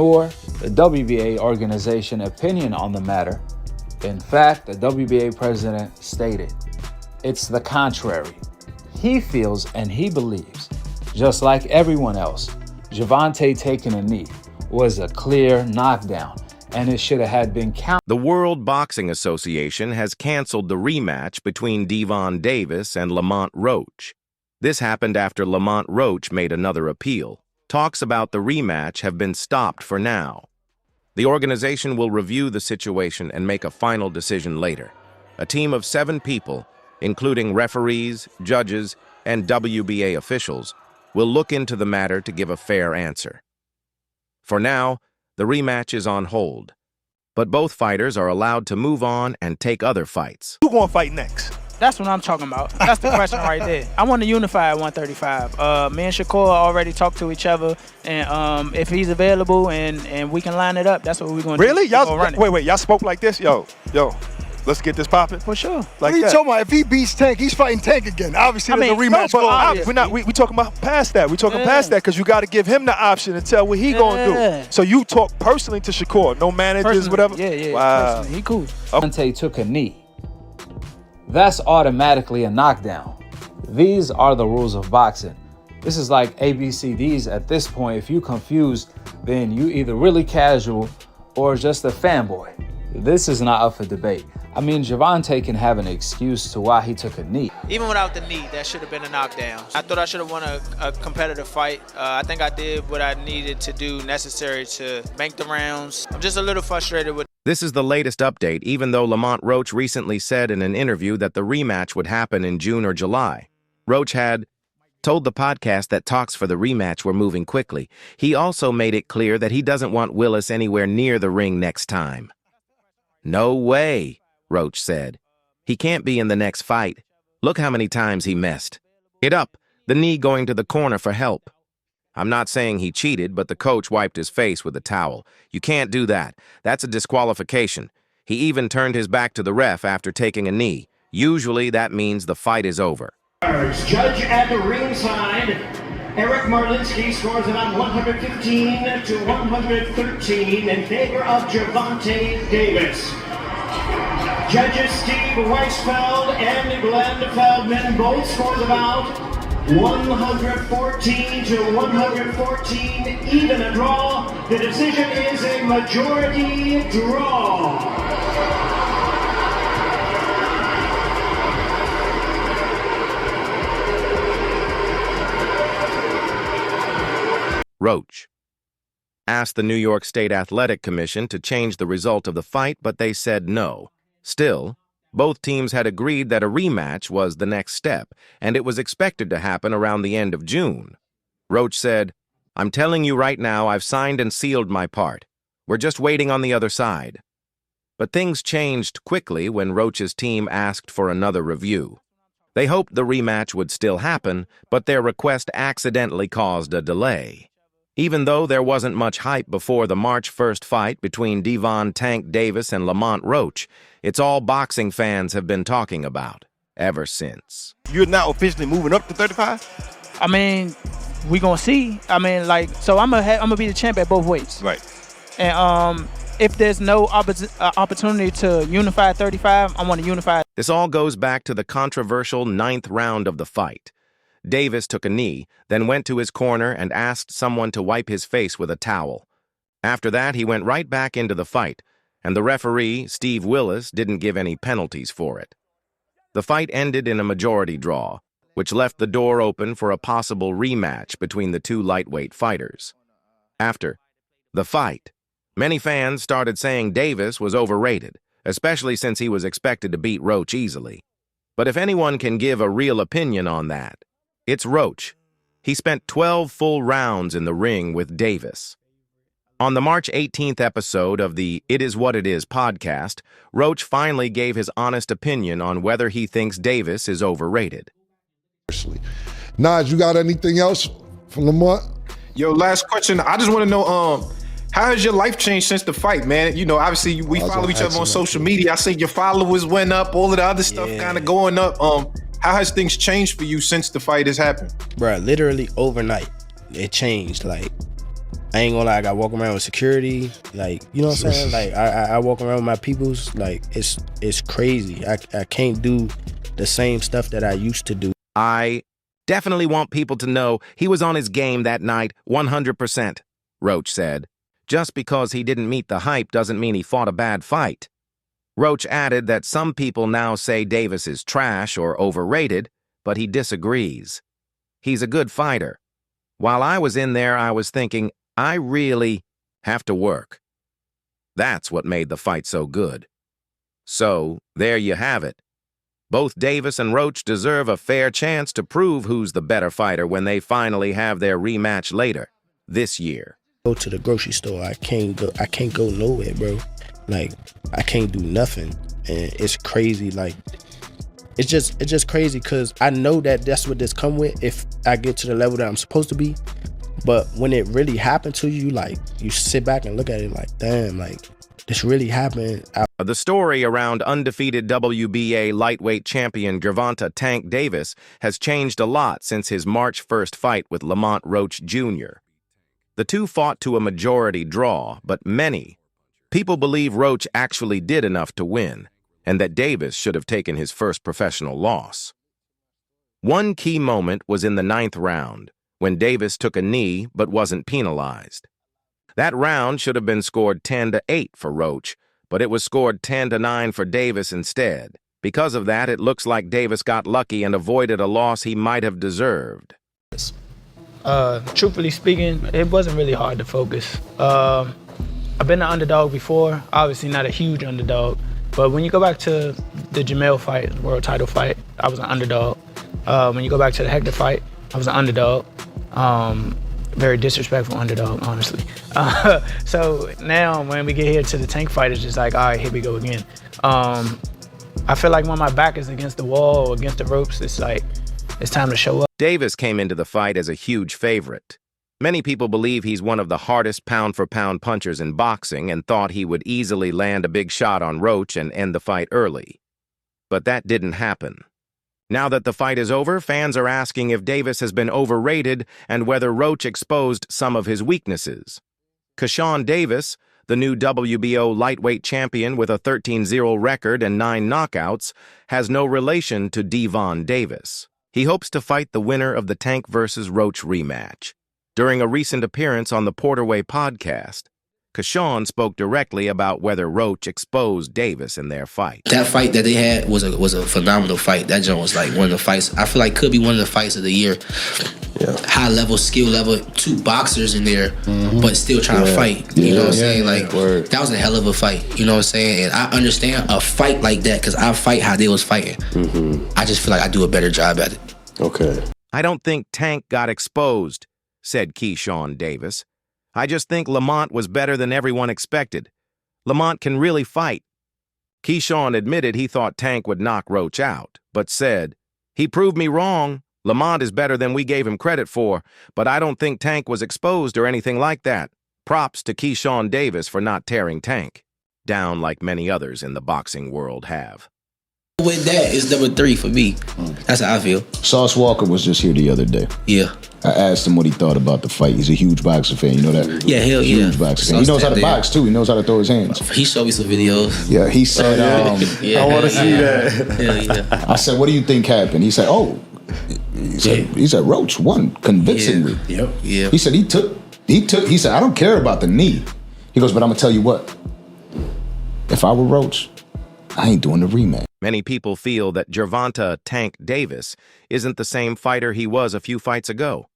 nor the WBA organization opinion on the matter. In fact, the WBA president stated, "It's the contrary. He feels and he believes, just like everyone else, Gervonta taking a knee was a clear knockdown, and it should have had been counted." The World Boxing Association has canceled the rematch between GervontaDavis and Lamont Roach. This happened after Lamont Roach made another appeal. Talks about the rematch have been stopped for now. The organization will review the situation and make a final decision later. A team of 7 people, including referees, judges, and WBA officials, will look into the matter to give a fair answer. For now, the rematch is on hold, but both fighters are allowed to move on and take other fights. Who gonna fight next? That's what I'm talking about. That's the question right there. I want to unify at 135. Me and Shakur already talked to each other, and if he's available and we can line it up, that's what we're going to do. Really? Y'all wait, y'all spoke like this? Yo, let's get this popping. For sure. Like what are you that. talking about? If he beats Tank, he's fighting Tank again. Obviously, there's a rematch. We talking about past that. We talking past that because you got to give him the option and tell what he gonna do. So you talk personally to Shakur, no managers, whatever. Yeah. Wow. Personally. He cool. Gervonta took a knee. That's automatically a knockdown. These are the rules of boxing. This is like ABCDs at this point. If you confused, then you either really casual or just a fanboy. This is not up for debate. I mean, Gervonta can have an excuse to why he took a knee. Even without the knee, that should have been a knockdown. I thought I should have won a competitive fight. I think I did what I needed to do necessary to bank the rounds. I'm just a little frustrated with. This is the latest update, even though Lamont Roach recently said in an interview that the rematch would happen in June or July. Roach had told the podcast that talks for the rematch were moving quickly. He also made it clear that he doesn't want Willis anywhere near the ring next time. "No way," Roach said. "He can't be in the next fight. Look how many times he messed it up, the knee going to the corner for help. I'm not saying he cheated, but the coach wiped his face with a towel. You can't do that. That's a disqualification. He even turned his back to the ref after taking a knee. Usually that means the fight is over." Judge at the ringside, Eric Marlinsky scores it on 115 to 113 in favor of GervontaDavis. Judges Steve Weisfeld and Glenn Feldman both scores about 114 to 114, even a draw. The decision is a majority draw. Roach asked the New York State Athletic Commission to change the result of the fight, but they said no. Still, both teams had agreed that a rematch was the next step, and it was expected to happen around the end of June. Roach said, "I'm telling you right now, I've signed and sealed my part. We're just waiting on the other side." But things changed quickly when Roach's team asked for another review. They hoped the rematch would still happen, but their request accidentally caused a delay. Even though there wasn't much hype before the March 1st fight between GervontaDavis and Lamont Roach, it's all boxing fans have been talking about ever since. You're now officially moving up to 35? I mean, we gonna see. I mean, like, so I'm gonna be the champ at both weights. Right. And if there's no opportunity to unify at 35, I want to unify. This all goes back to the controversial 9th round of the fight. Davis took a knee, then went to his corner and asked someone to wipe his face with a towel. After that, he went right back into the fight, and the referee, Steve Willis, didn't give any penalties for it. The fight ended in a majority draw, which left the door open for a possible rematch between the two lightweight fighters. After the fight, many fans started saying Davis was overrated, especially since he was expected to beat Roach easily. But if anyone can give a real opinion on that, it's Roach. He spent 12 full rounds in the ring with Davis. On the March 18th episode of the It Is What It Is podcast, Roach finally gave his honest opinion on whether he thinks Davis is overrated. Naj, you got anything else for Lamont? Yo, last question. I just want to know, how has your life changed since the fight, man? You know, obviously we follow each other on social media. I see your followers went up, all of the other stuff kind of going up. How has things changed for you since the fight has happened? Bruh, literally overnight, it changed. Like, I ain't gonna lie, I got walk around with security, like, you know what I'm saying? Like, I walk around with my peoples, like, it's crazy. I can't do the same stuff that I used to do. I definitely want people to know he was on his game that night, 100%, Roach said. Just because he didn't meet the hype doesn't mean he fought a bad fight. Roach added that some people now say Davis is trash or overrated, but he disagrees. He's a good fighter. While I was in there, I was thinking, I really have to work. That's what made the fight so good. So, there you have it. Both Davis and Roach deserve a fair chance to prove who's the better fighter when they finally have their rematch later, this year. Go to the grocery store, I can't go nowhere, bro. Like, I can't do nothing. And it's crazy, like, it's just crazy because I know that that's what this come with if I get to the level that I'm supposed to be. But when it really happened to you, like, you sit back and look at it like, damn, like, this really happened. The story around undefeated WBA lightweight champion Gervonta "Tank" Davis has changed a lot since his March 1st fight with Lamont Roach Jr. The two fought to a majority draw, but many people believe Roach actually did enough to win, and that Davis should have taken his first professional loss. One key moment was in the 9th round, when Davis took a knee but wasn't penalized. That round should have been scored 10-8 for Roach, but it was scored 10-9 for Davis instead. Because of that, it looks like Davis got lucky and avoided a loss he might have deserved. Truthfully speaking, it wasn't really hard to focus. I've been an underdog before, obviously not a huge underdog, but when you go back to the Jamel fight, world title fight, I was an underdog. When you go back to the Hector fight, I was an underdog. Very disrespectful underdog, honestly. So now when we get here to the Tank fight, it's just like, all right, here we go again. I feel like when my back is against the wall or against the ropes, it's like, it's time to show up. Davis came into the fight as a huge favorite. Many people believe he's one of the hardest pound-for-pound punchers in boxing and thought he would easily land a big shot on Roach and end the fight early. But that didn't happen. Now that the fight is over, fans are asking if Davis has been overrated and whether Roach exposed some of his weaknesses. GervontaDavis, the new WBO lightweight champion with a 13-0 record and 9 knockouts, has no relation to GervontaDavis. He hopes to fight the winner of the Tank vs. Roach rematch. During a recent appearance on the Porterway podcast, Kashawn spoke directly about whether Roach exposed Davis in their fight. That fight that they had was a phenomenal fight. That joint was like one of the fights, I feel like could be one of the fights of the year. Yeah. High level, skill level, 2 boxers in there, but still trying to fight. You know what I'm saying? Like, that was a hell of a fight. You know what I'm saying? And I understand a fight like that because I fight how they was fighting. I just feel like I do a better job at it. Okay. I don't think Tank got exposed, said GervontaDavis. I just think Lamont was better than everyone expected. Lamont can really fight. Keyshawn admitted he thought Tank would knock Roach out, but said, he proved me wrong. Lamont is better than we gave him credit for, but I don't think Tank was exposed or anything like that. Props to GervontaDavis for not tearing Tank down like many others in the boxing world have. With that, it's number 3 for me. That's how I feel. Sauce Walker was just here the other day. Yeah. I asked him what he thought about the fight. He's a huge boxing fan. You know that? Yeah, hell yeah. Huge boxing fan. He knows how to box, too. He knows how to throw his hands. He showed me some videos. Yeah, he said, I want to see that. Hell yeah. I said, what do you think happened? He said, he said, Roach won convincingly. Yeah. He said, he said, I don't care about the knee. He goes, but I'm going to tell you what. If I were Roach, I ain't doing the rematch. Many people feel that Gervonta "Tank" Davis isn't the same fighter he was a few fights ago.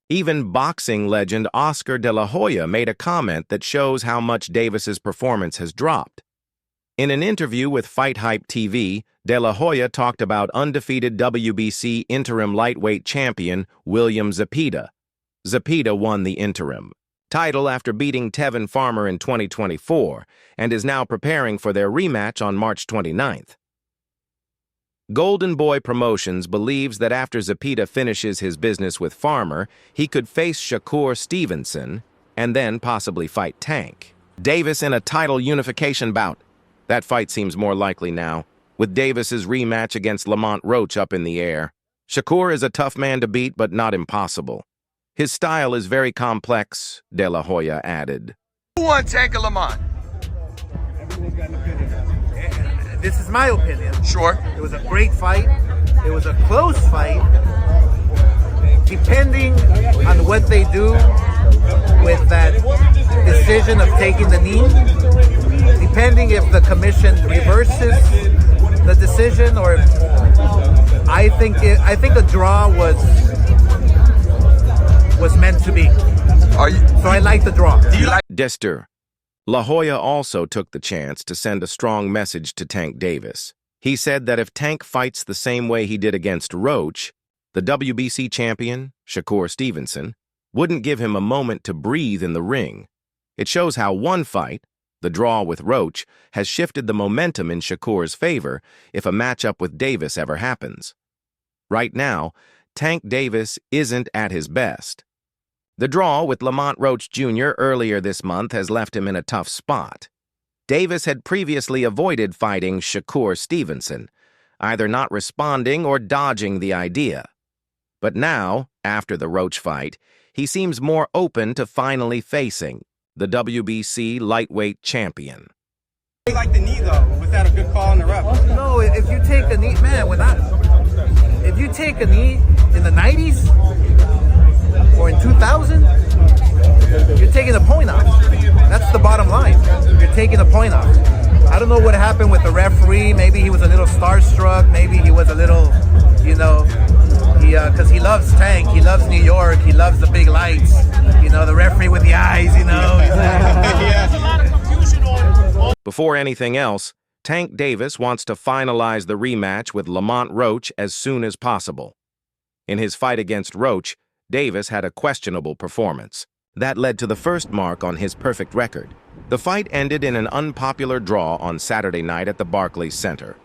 Even boxing legend Oscar De La Hoya made a comment that shows how much Davis's performance has dropped. In an interview with Fight Hype TV, De La Hoya talked about undefeated WBC interim lightweight champion William Zepeda. Zepeda won the interim title after beating Tevin Farmer in 2024 and is now preparing for their rematch on March 29th. Golden Boy Promotions believes that after Zepeda finishes his business with Farmer, he could face Shakur Stevenson and then possibly fight Tank Davis in a title unification bout. That fight seems more likely now, with Davis's rematch against Lamont Roach up in the air. Shakur is a tough man to beat, but not impossible. His style is very complex, De La Hoya added. Who won Tank or Lamont? This is my opinion. Sure. It was a great fight. It was a close fight. Depending on what they do with that decision of taking the knee, depending if the commission reverses the decision, or if, I think a draw was meant to be. So I like the draw. Dester. La Hoya also took the chance to send a strong message to Tank Davis. He said that if Tank fights the same way he did against Roach, the WBC champion, Shakur Stevenson, wouldn't give him a moment to breathe in the ring. It shows how one fight, the draw with Roach, has shifted the momentum in Shakur's favor if a matchup with Davis ever happens. Right now, Tank Davis isn't at his best. The draw with Lamont Roach Jr. earlier this month has left him in a tough spot. Davis had previously avoided fighting Shakur Stevenson, either not responding or dodging the idea. But now, after the Roach fight, he seems more open to finally facing the WBC lightweight champion. I like the knee though. Was that a good call on the ref? No, if you take a knee, man, if you take a knee in the 90s or in 2000, you're taking a point off. That's the bottom line. You're taking a point off. I don't know what happened with the referee. Maybe he was a little starstruck. Maybe he was a little, because he loves Tank. He loves New York. He loves the big lights. The referee with the eyes, Before anything else, Tank Davis wants to finalize the rematch with Lamont Roach as soon as possible. In his fight against Roach, Davis had a questionable performance. That led to the first mark on his perfect record. The fight ended in an unpopular draw on Saturday night at the Barclays Center.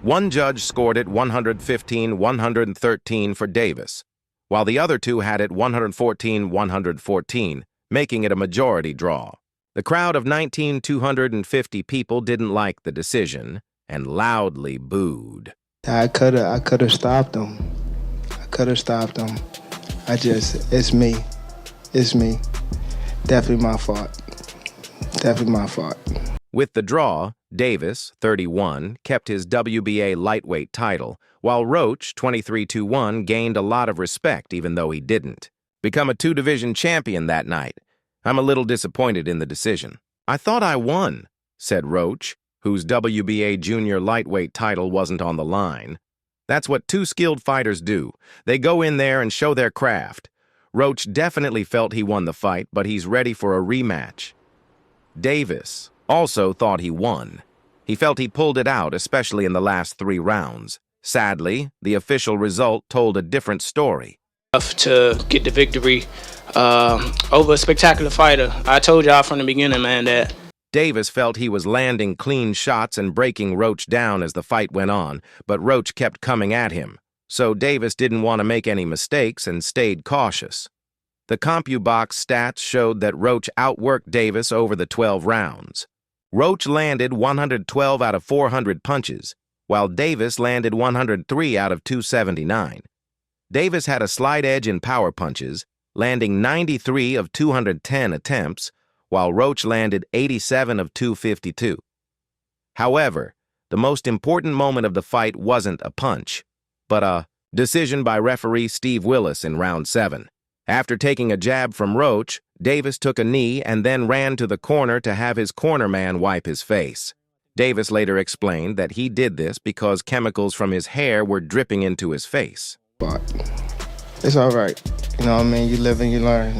One judge scored it 115-113 for Davis, while the other two had it 114-114, making it a majority draw. The crowd of 19,250 people didn't like the decision and loudly booed. I could have stopped him. It's me. Definitely my fault. With the draw, Davis, 31, kept his WBA lightweight title, while Roach, 23-1, gained a lot of respect even though he didn't. Become a two-division champion that night. I'm a little disappointed in the decision. I thought I won, said Roach, whose WBA junior lightweight title wasn't on the line. That's what two skilled fighters do. They go in there and show their craft. Roach definitely felt he won the fight, but he's ready for a rematch. Davis also thought he won. He felt he pulled it out, especially in the last 3 rounds. Sadly, the official result told a different story. To get the victory over a spectacular fighter. I told y'all from the beginning, man, that Davis felt he was landing clean shots and breaking Roach down as the fight went on, but Roach kept coming at him. So Davis didn't want to make any mistakes and stayed cautious. The CompuBox stats showed that Roach outworked Davis over the 12 rounds. Roach landed 112 out of 400 punches, while Davis landed 103 out of 279. Davis had a slight edge in power punches, landing 93 of 210 attempts, while Roach landed 87 of 252. However, the most important moment of the fight wasn't a punch, but a decision by referee Steve Willis in round 7. After taking a jab from Roach, Davis took a knee and then ran to the corner to have his cornerman wipe his face. Davis later explained that he did this because chemicals from his hair were dripping into his face. But it's all right. You know what I mean? You live and you learn.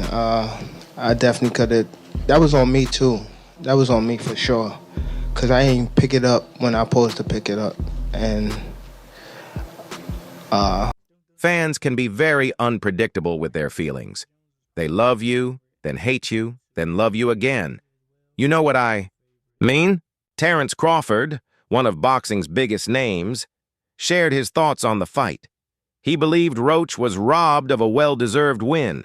I definitely could have. That was on me, too. That was on me for sure. Because I ain't pick it up when I supposed to pick it up. And fans can be very unpredictable with their feelings. They love you, then hate you, then love you again. You know what I mean? Terrence Crawford, one of boxing's biggest names, shared his thoughts on the fight. He believed Roach was robbed of a well-deserved win.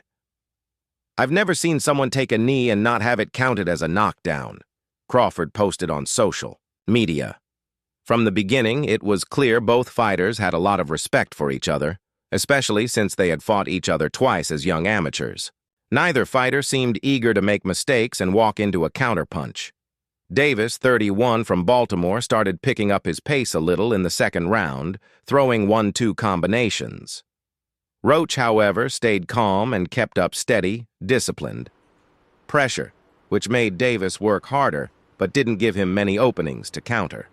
I've never seen someone take a knee and not have it counted as a knockdown, Crawford posted on social media. From the beginning, it was clear both fighters had a lot of respect for each other, especially since they had fought each other twice as young amateurs. Neither fighter seemed eager to make mistakes and walk into a counterpunch. Davis, 31 from Baltimore, started picking up his pace a little in the second round, throwing 1-2 combinations. Roach, however, stayed calm and kept up steady, disciplined. Pressure, which made Davis work harder, but didn't give him many openings to counter.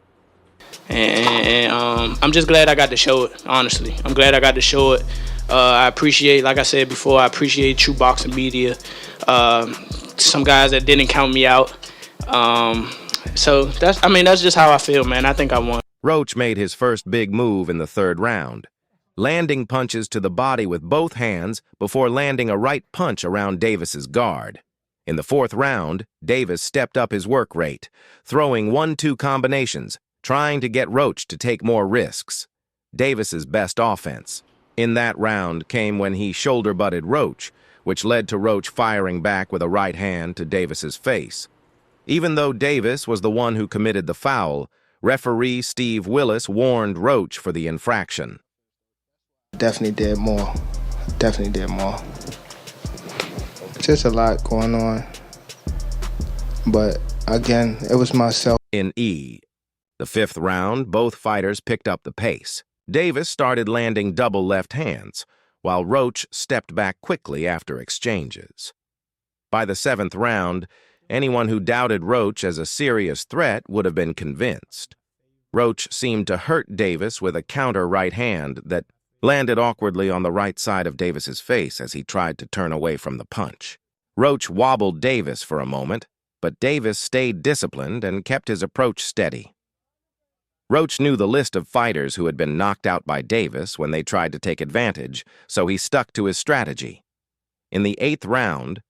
And I'm just glad I got to show it, honestly. I'm glad I got to show it. I appreciate, like I said before, I appreciate true boxing media. Some guys that didn't count me out. So that's just how I feel, man. I think I won. Roach made his first big move in the third round, landing punches to the body with both hands before landing a right punch around Davis's guard. In the fourth round, Davis stepped up his work rate, throwing 1-2 combinations, trying to get Roach to take more risks. Davis's best offense in that round came when he shoulder-butted Roach, which led to Roach firing back with a right hand to Davis's face. Even though Davis was the one who committed the foul, referee Steve Willis warned Roach for the infraction. Definitely did more. Just a lot going on. But again, it was myself. In E, the fifth round, both fighters picked up the pace. Davis started landing double left hands, while Roach stepped back quickly after exchanges. By the seventh round, anyone who doubted Roach as a serious threat would have been convinced. Roach seemed to hurt Davis with a counter right hand that landed awkwardly on the right side of Davis's face as he tried to turn away from the punch. Roach wobbled Davis for a moment, but Davis stayed disciplined and kept his approach steady. Roach knew the list of fighters who had been knocked out by Davis when they tried to take advantage, so he stuck to his strategy. In the eighth round,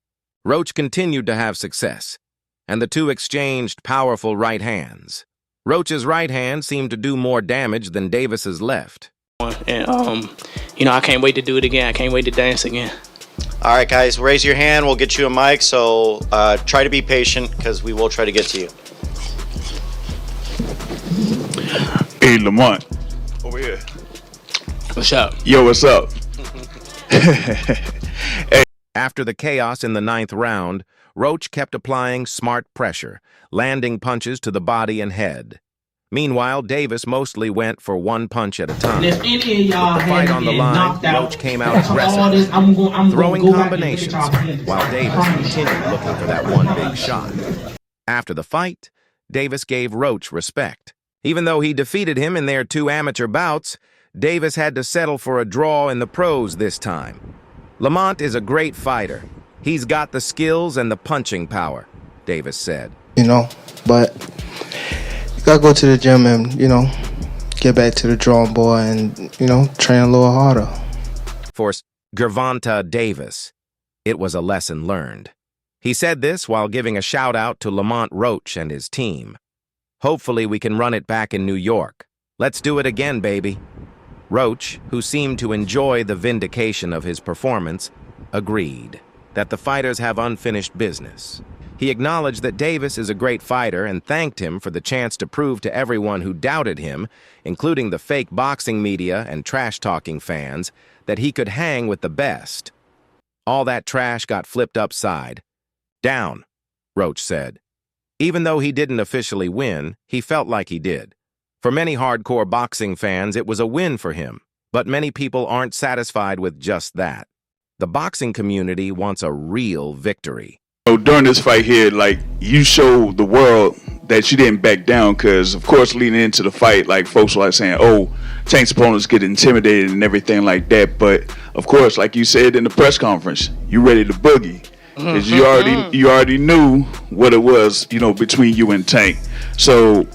Roach continued to have success, and the two exchanged powerful right hands. Roach's right hand seemed to do more damage than Davis's left. And, I can't wait to do it again. I can't wait to dance again. All right, guys, raise your hand. We'll get you a mic, so try to be patient because we will try to get to you. Hey, Lamont. Over here. What's up? Yo, what's up? Hey. After the chaos in the ninth round, Roach kept applying smart pressure, landing punches to the body and head. Meanwhile, Davis mostly went for one punch at a time. If any of y'all With the fight on the line, Roach came out aggressive, throwing combinations, while Davis continued looking for that one big shot. After the fight, Davis gave Roach respect. Even though he defeated him in their 2 amateur bouts, Davis had to settle for a draw in the pros this time. Lamont is a great fighter. He's got the skills and the punching power, Davis said. But you gotta go to the gym and, get back to the drawing board and, train a little harder. For GervontaDavis, it was a lesson learned. He said this while giving a shout-out to Lamont Roach and his team. Hopefully we can run it back in New York. Let's do it again, baby. Roach, who seemed to enjoy the vindication of his performance, agreed that the fighters have unfinished business. He acknowledged that Davis is a great fighter and thanked him for the chance to prove to everyone who doubted him, including the fake boxing media and trash-talking fans, that he could hang with the best. All that trash got flipped upside down, Roach said. Even though he didn't officially win, he felt like he did. For many hardcore boxing fans, it was a win for him, but many people aren't satisfied with just that. The boxing community wants a real victory. During this fight here, you showed the world that you didn't back down because, of course, leading into the fight, folks were saying, Tank's opponents get intimidated and everything like that. But, of course, like you said in the press conference, you ready to boogie. Because you already knew what it was, between you and Tank. So